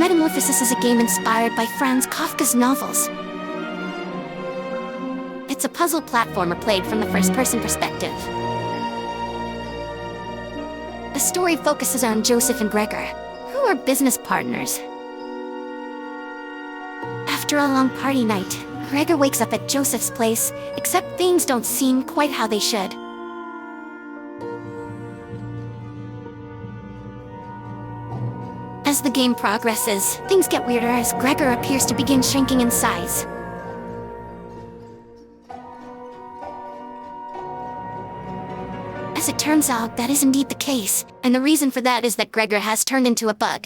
Metamorphosis is a game inspired by Franz Kafka's novels. It's a puzzle platformer played from the first-person perspective. The story focuses on Joseph and Gregor, who are business partners. After a long party night, Gregor wakes up at Joseph's place, except things don't seem quite how they should. As the game progresses, things get weirder as Gregor appears to begin shrinking in size. As it turns out, that is indeed the case, and the reason for that is that Gregor has turned into a bug.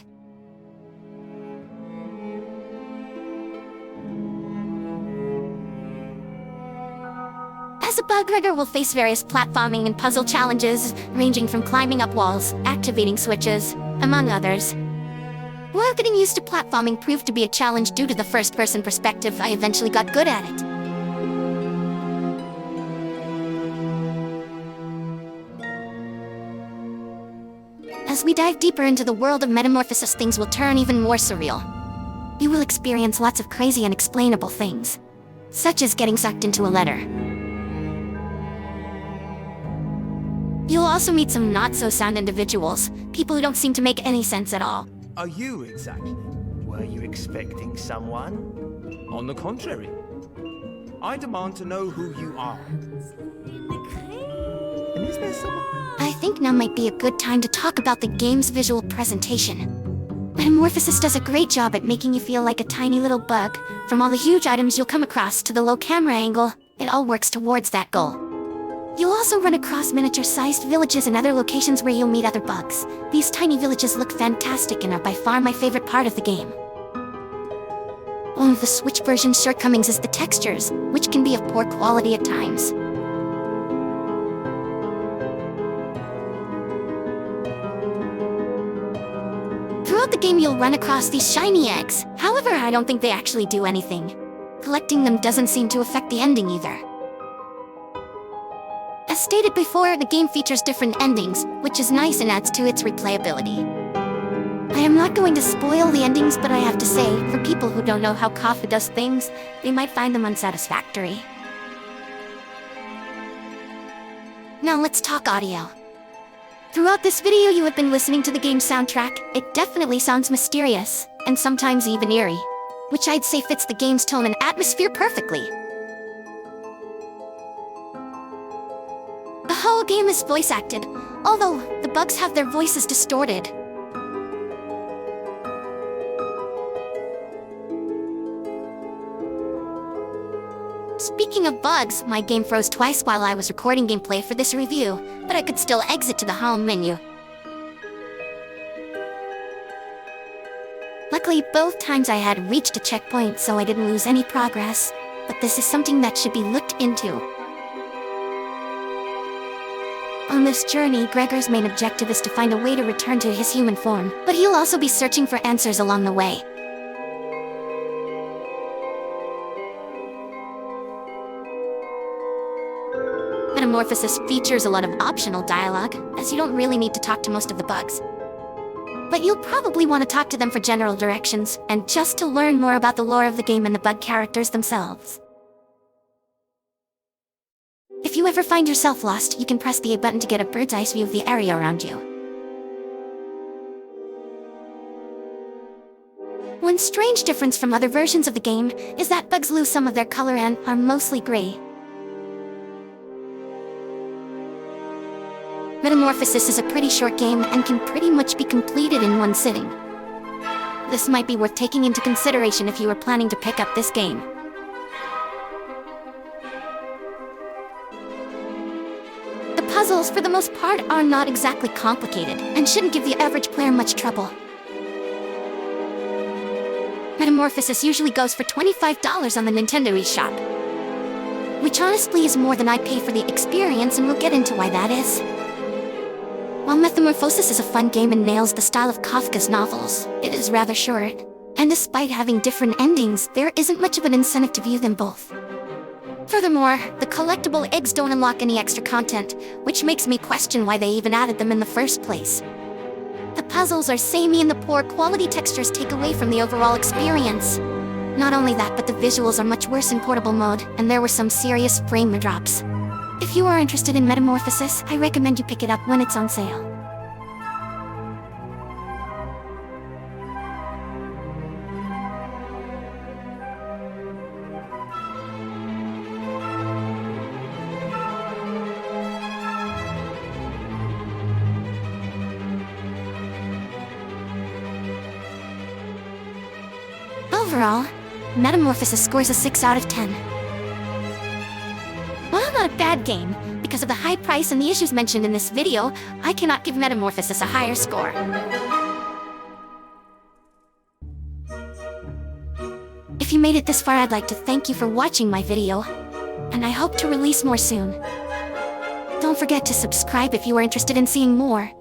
As a bug, Gregor will face various platforming and puzzle challenges, ranging from climbing up walls, activating switches, among others. While getting used to platforming proved to be a challenge due to the first-person perspective, I eventually got good at it. As we dive deeper into the world of Metamorphosis, things will turn even more surreal. You will experience lots of crazy and unexplainable things, such as getting sucked into a letter. You'll also meet some not-so-sound individuals, people who don't seem to make any sense at all. Are you exactly? Were you expecting someone? On the contrary. I demand to know who you are. And is there someone? I think now might be a good time to talk about the game's visual presentation. Metamorphosis does a great job at making you feel like a tiny little bug. From all the huge items you'll come across to the low camera angle, it all works towards that goal. You'll also run across miniature-sized villages and other locations where you'll meet other bugs. These tiny villages look fantastic and are by far my favorite part of the game. One of the Switch version's shortcomings is the textures, which can be of poor quality at times. Throughout the game you'll run across these shiny eggs. However, I don't think they actually do anything. Collecting them doesn't seem to affect the ending either. As stated before, the game features different endings, which is nice and adds to its replayability. I am not going to spoil the endings, but I have to say, for people who don't know how Kafka does things, they might find them unsatisfactory. Now let's talk audio. Throughout this video you have been listening to the game's soundtrack. It definitely sounds mysterious, and sometimes even eerie, which I'd say fits the game's tone and atmosphere perfectly. The whole game is voice-acted, although the bugs have their voices distorted. Speaking of bugs, my game froze twice while I was recording gameplay for this review, but I could still exit to the home menu. Luckily, both times I had reached a checkpoint, so I didn't lose any progress, but this is something that should be looked into. On this journey, Gregor's main objective is to find a way to return to his human form, but he'll also be searching for answers along the way. Metamorphosis features a lot of optional dialogue, as you don't really need to talk to most of the bugs. But you'll probably want to talk to them for general directions, and just to learn more about the lore of the game and the bug characters themselves. If you ever find yourself lost, you can press the A button to get a bird's eye view of the area around you. One strange difference from other versions of the game is that bugs lose some of their color and are mostly gray. Metamorphosis is a pretty short game and can pretty much be completed in one sitting. This might be worth taking into consideration if you are planning to pick up this game. The puzzles, for the most part, are not exactly complicated and shouldn't give the average player much trouble. Metamorphosis usually goes for $25 on the Nintendo eShop, which honestly is more than I pay for the experience, and we'll get into why that is. While Metamorphosis is a fun game and nails the style of Kafka's novels, it is rather short, and despite having different endings, there isn't much of an incentive to view them both. Furthermore, the collectible eggs don't unlock any extra content, which makes me question why they even added them in the first place. The puzzles are samey and the poor quality textures take away from the overall experience. Not only that, but the visuals are much worse in portable mode, and there were some serious frame drops. If you are interested in Metamorphosis, I recommend you pick it up when it's on sale. Overall, Metamorphosis scores a 6 out of 10. While not a bad game, because of the high price and the issues mentioned in this video, I cannot give Metamorphosis a higher score. If you made it this far, I'd like to thank you for watching my video, and I hope to release more soon. Don't forget to subscribe if you are interested in seeing more.